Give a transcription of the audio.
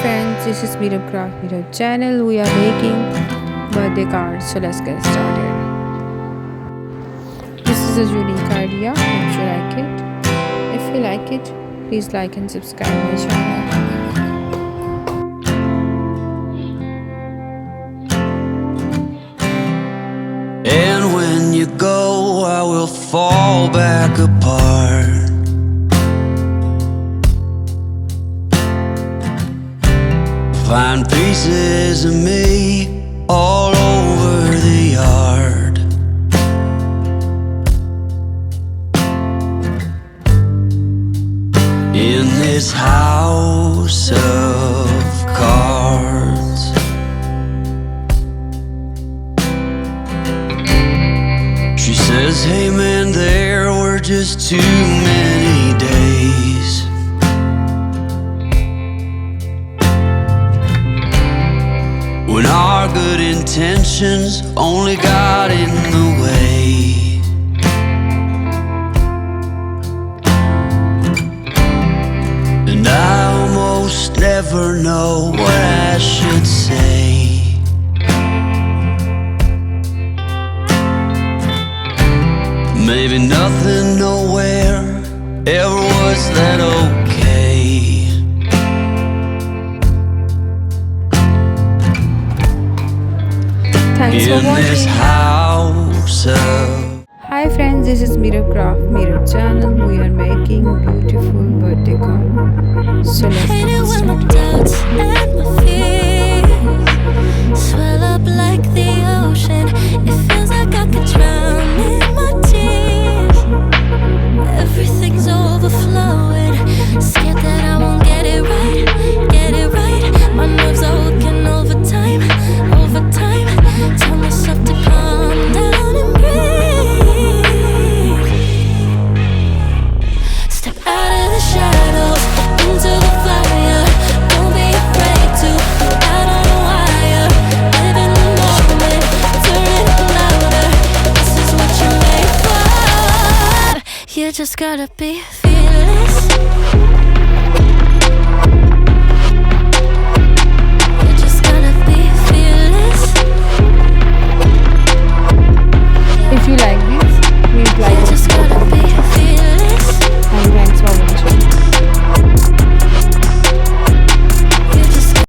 friends, this is Meerub channel. We are making birthday cards, so let's get started. This is a unique idea. Hope you like it. If you like it, please like and subscribe my channel. And when you go, I will fall back apart. Find pieces of me all over the yard. In this house of cards, she says, hey man, there were just too many days. When our good intentions only got in the way. And I almost never know what I should say. Maybe nothing nowhere ever was that okay. Thanks for This watching. house of Hi friends, this is Meerub channel. We are making beautiful birthday card. So let's Hate get it when my started. doubts and my fears swell up like the ocean. It feels like I could drown in my tears. Everything's overflowing. Scared that I won't get it right, get it right. My nerves are working overtime, overtime. Tell myself to calm down and breathe. Step out of the shadows into the fire. Don't be afraid to go out on a wire. Live in the moment, turn it louder. This is what you're made for. You just gotta be fearless.